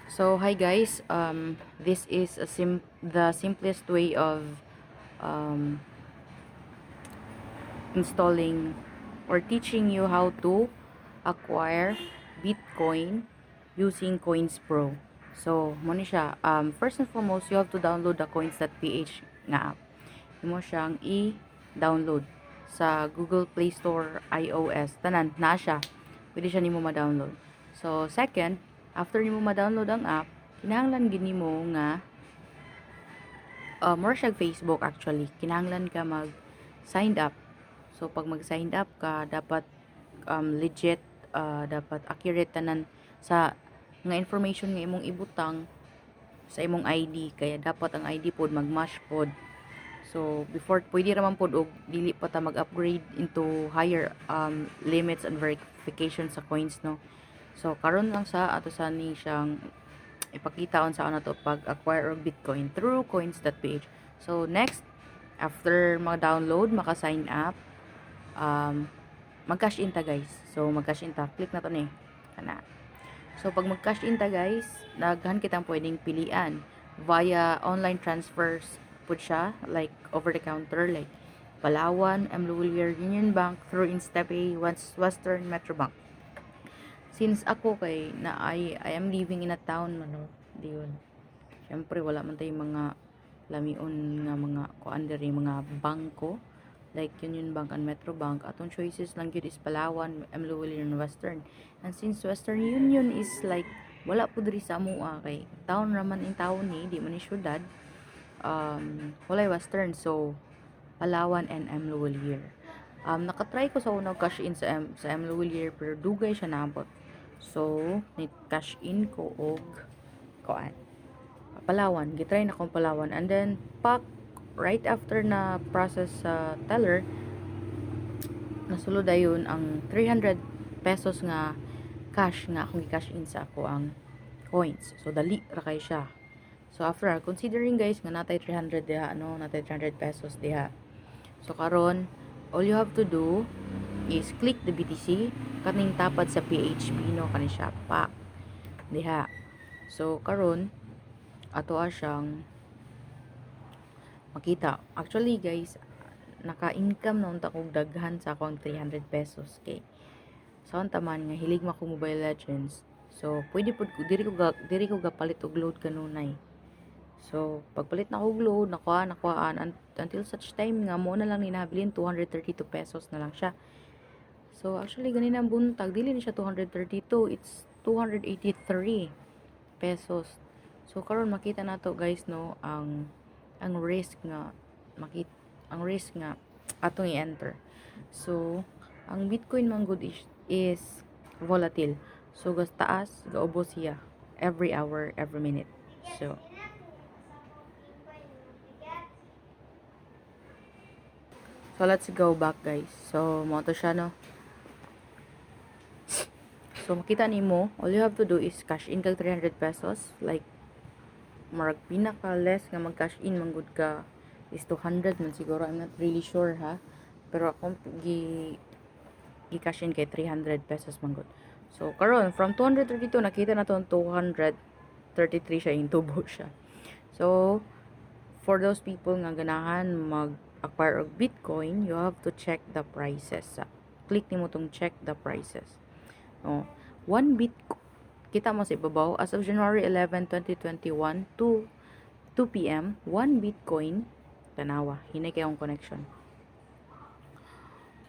So hi guys, this is the simplest way of um, installing or teaching you how to acquire Bitcoin using Coins Pro. So mo ni siya, first and foremost, you have to download the coins.ph nga app. Mo siyang i-download sa Google Play Store, iOS, tanan na siya. Pwede siya nimo ma-download. So second, after nimo ma-download ang app, kinahanglan gid nimo nga more siya Facebook actually. Kinahanglan ka mag signed up. So pag mag signed up ka, dapat legit, dapat accurate tanan sa nga information nga imong ibutang sa imong ID, kaya dapat ang ID pod mag-match pod. So before pwede ra man pod og dili pa ta mag-upgrade into higher limits and verification sa coins, no. So karon lang sa ato sa ni siyang ipakita on sa ano to pag acquire og Bitcoin through coins.ph. So next, after mag-download, maka-sign up, um, mag-cash in ta guys. So mag-cash in ta, click na to ni kana. So pag mag-cash in ta guys, daghan kitang pwedeng pilian via online transfers pud siya, like over the counter, like Palawan, Mluwilier, Union Bank, through InstaPay, Western Metrobank. Since ako kay na I am living in a town man, no, diyon. Syempre wala man tayong mga lamion nga mga kuan diri mga bangko like Union Bank and Metrobank. Atong choices lang gyud is Palawan, Mluwilier, and Western. And since Western Union is like wala po diri sa amoa, kay town raman in town ni, di man ni syudad. Walay Western, so Palawan and Mluwilier. Nakatry ko sa unang cash in sa Mluwilier pero dugay siya naabot. So, ni cash in ko og kuan Palawan, gitry na kong Palawan, and then pak right after na process sa teller, nasulod dayon ang 300 pesos nga cash nga akong gi-cash in sa ako ang coins. So dali ra kay siya. So after considering guys nga natay 300 diha, ano, natay 300 pesos diha. So karon, all you have to do is click the BTC kaning tapad sa PHP, no, kani siya pa diha. So karon ato siyang makita. Actually guys, naka-income na unta kog daghan sa akong 300 pesos kay sa taman nga hilig ma ko Mobile Legends. So pwede pud ko diri ko gapalit og load kanunay. So pagpalit na og load, nakuhaan until such time nga mo na lang ni nabilin 232 pesos na lang siya. So actually ganina ang buntag, dili ni siya 232, it's 283 pesos. So karon makita nato guys, no, ang risk nga makita ang risk nga atong i-enter. So ang Bitcoin man good is volatile. So gas taas, gaubos siya every hour, every minute. So let's go back guys. So mo to siya, no. So makita nimo, all you have to do is cash in kag 300 pesos, like marag pinaka less nga mag-cash in manggod ka is 200 man siguro. I'm not really sure ha, pero akong gi-cash in kay 300 pesos manggod. So karon from 232 nakita na to 233 siya, yung tubo siya. So for those people nga ganahan mag-acquire og Bitcoin, you have to check the prices. Click nimo tong check the prices. Oh, 1 Bitcoin, kita mo sa ibabaw, as of January 11, 2021 to 2 p.m., 1 Bitcoin, tanawa, hinay kayong connection.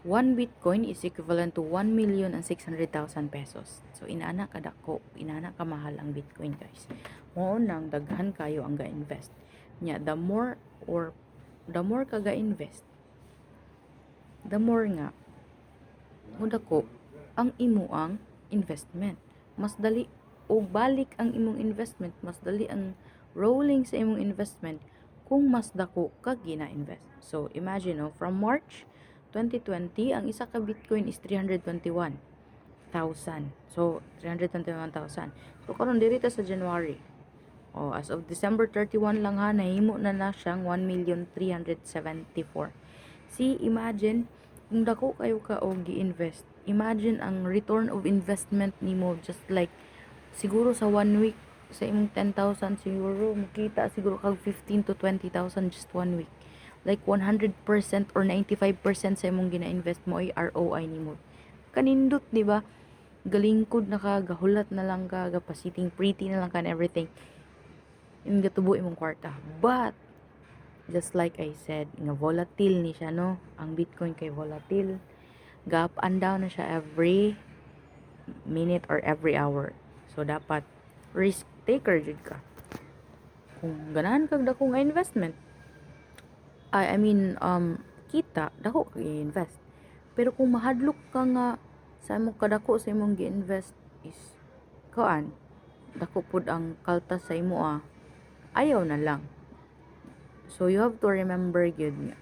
1 Bitcoin is equivalent to 1,600,000 pesos. So, inaana ka dako, inaana ka mahal ang Bitcoin, guys. Mo nang daghan kayo ang ga-invest. Nya, the more ka ga-invest, the more nga, muda ko, ang imuang investment. Mas dali o balik ang imong investment, mas dali ang rolling sa imong investment kung mas dako ka gina-invest. So imagine, no, from March 2020 ang isa ka Bitcoin is 321,000. So 321,000. So karon diri ta sa January. As of December 31 lang ha, nahimo na siyang 1,374,000. See, imagine kung dako kayo ka og gi-invest, imagine ang return of investment nimo just like siguro sa 1 week sa imong 10,000 siguro makita siguro kag 15 to 20,000 just 1 week. Like 100% or 95% sa imong gina-invest mo ay ROI nimo. Kanindot, di ba? Galingkod na ka, gahulat na lang ka, gapasiting pretty na lang ka and everything. Yung gatubo imong kwarta. But just like I said, nga volatile ni siya, no? Ang Bitcoin kay volatile. Ga up and down na siya every minute or every hour. So dapat risk taker jud ka. Kung ganahan kag dako nga investment, I mean kita dako kag i-invest. Pero kung mahadlok ka nga sa imong kadako sa imong gi-invest is kuan, dako pud ang kaltas sa imo ayaw na lang. So you have to remember gyud nga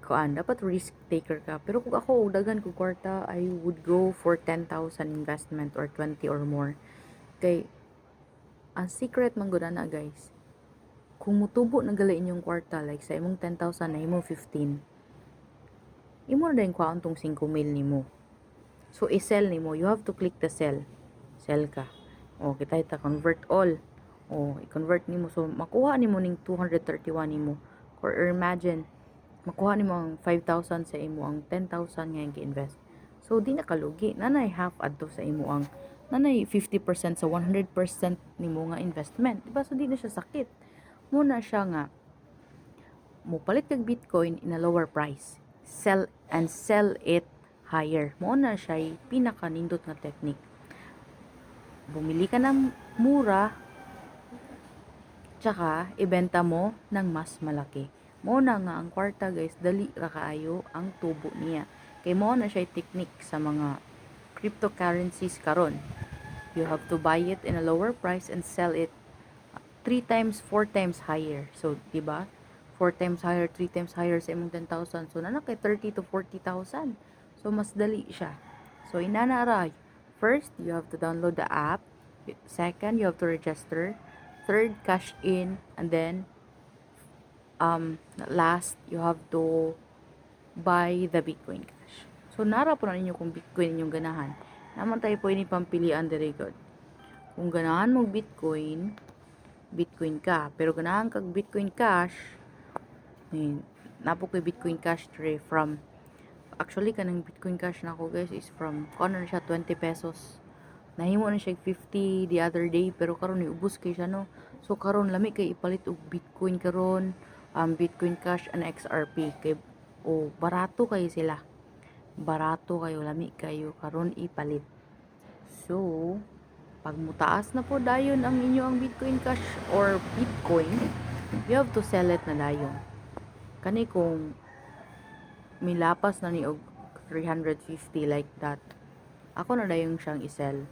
kuan dapat risk taker ka. Pero kung ako dagan ko kwarta, I would go for 10,000 investment or 20 or more. Kay ang secret man gud na guys, kung mutubo na gali inyong kwarta, like sa imong 10,000 na imo 15, imo na din kwaon tong 5,000 nimo. So i-sell nimo, you have to click the sell. Sell ka. O kita ita convert all. O i-convert nimo, so makuha nimo ning 231 nimo. Or imagine makuha nimo ang 5,000 sa imo ang 10,000 nga gi-invest. So di na kalugi, nanay half adto sa imo ang nanay 50% sa 100% nimo nga investment. Diba? So di na siya sakit. Muna siya nga mupalit kag Bitcoin in a lower price. Sell it higher. Mo na siya pinaka-nindot nga technique. Bumili ka ng mura, tsaka ibenta mo ng mas malaki. Mo na nga ang kwarta guys, dali ra kaayo ang tubo niya. Kay mo na siya technique sa mga cryptocurrencies karon. You have to buy it in a lower price and sell it 3 times, 4 times higher. So, di ba? 4 times higher, 3 times higher sa imong 10,000. So, na kay 30 to 40,000. So, mas dali siya. So, inanara. First, you have to download the app. Second, you have to register. Third, cash in. And then, last, you have to buy the Bitcoin Cash. So, nara po na ninyo kung Bitcoin inyong ganahan. Naman tayo po ini pampilian diri god. Kung ganahan mo Bitcoin ka. Pero ganahan kag Bitcoin Cash, napo ko'y Bitcoin Cash tray from, actually kanang Bitcoin Cash na ako guys is from, kung ano siya, 20 pesos. Nahimo na siya 50 the other day, pero karon niubos kay siya, no? So karon lami kay ipalit og Bitcoin karon, Bitcoin Cash and XRP kay barato kayo sila. Barato kayo, lami kayo karon ipalit. So pag mutaas na po dayon ang inyo ang Bitcoin Cash or Bitcoin, you have to sell it na dayon. Kani kung milapas na ni og 350 like that, ako na dayon siyang i-sell.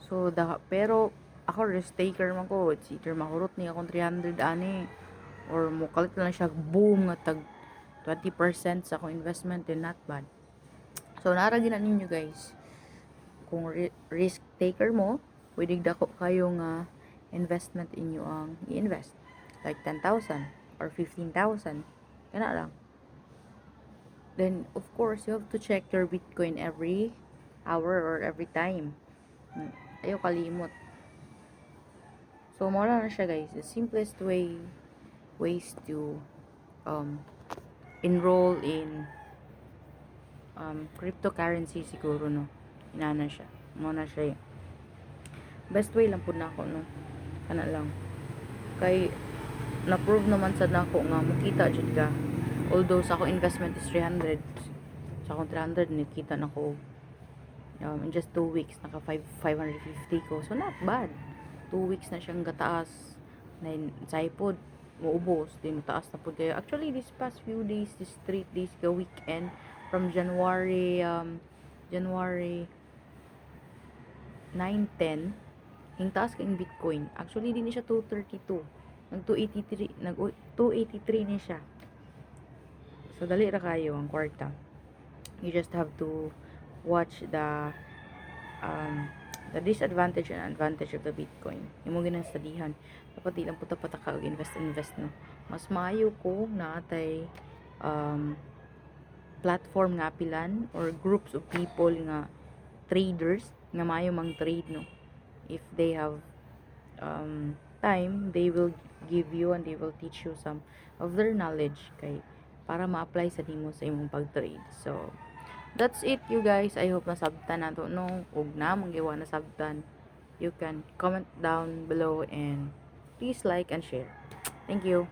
So pero ako risk taker man ko, it's either mahurot ni akong 300 ani or mukalit na lang siya boom nga tag 20% sa akong investment, then not bad. So nara gina ninyo guys, kung risk taker mo, pwede dako kayo nga investment inyo ang i-invest. Like 10,000 or 15,000. Kana lang. Then, of course, you have to check your Bitcoin every hour or every time. Ayaw kalimot. So, mawala na siya guys. The simplest ways to enroll in cryptocurrency siguro, no? Inana siya. Mawala siya. Best way lang po na ako, no? Kana lang. Kay na-prove naman sa nako nga mukita jud ka. Although sa ako investment is 300, sa akong 300 nakita nako in just 2 weeks naka 550 ko. So not bad. 2 weeks na siyang gataas. Na sa ipod maubos din taas na pud kayo. Actually this past few days, this 3 days ka weekend from January 9-10 yung taas kang Bitcoin. Actually din siya 232. Nag 283 ni siya. So dali ra kayo ang kwarta. You just have to watch the disadvantage and advantage of the Bitcoin. Imo ginang studyhan. Dapat di lang puta pataka og invest no. Mas maayo ko na atay platform nga pilan or groups of people nga traders nga maayo mang trade, no. if they have time, they will give you and they will teach you some of their knowledge kay para ma-apply sa nimo sa imong pag-trade. So that's it, you guys. I hope nasabtan nato no, ug na manggiwa nasabtan, you can comment down below and please like and share. Thank you.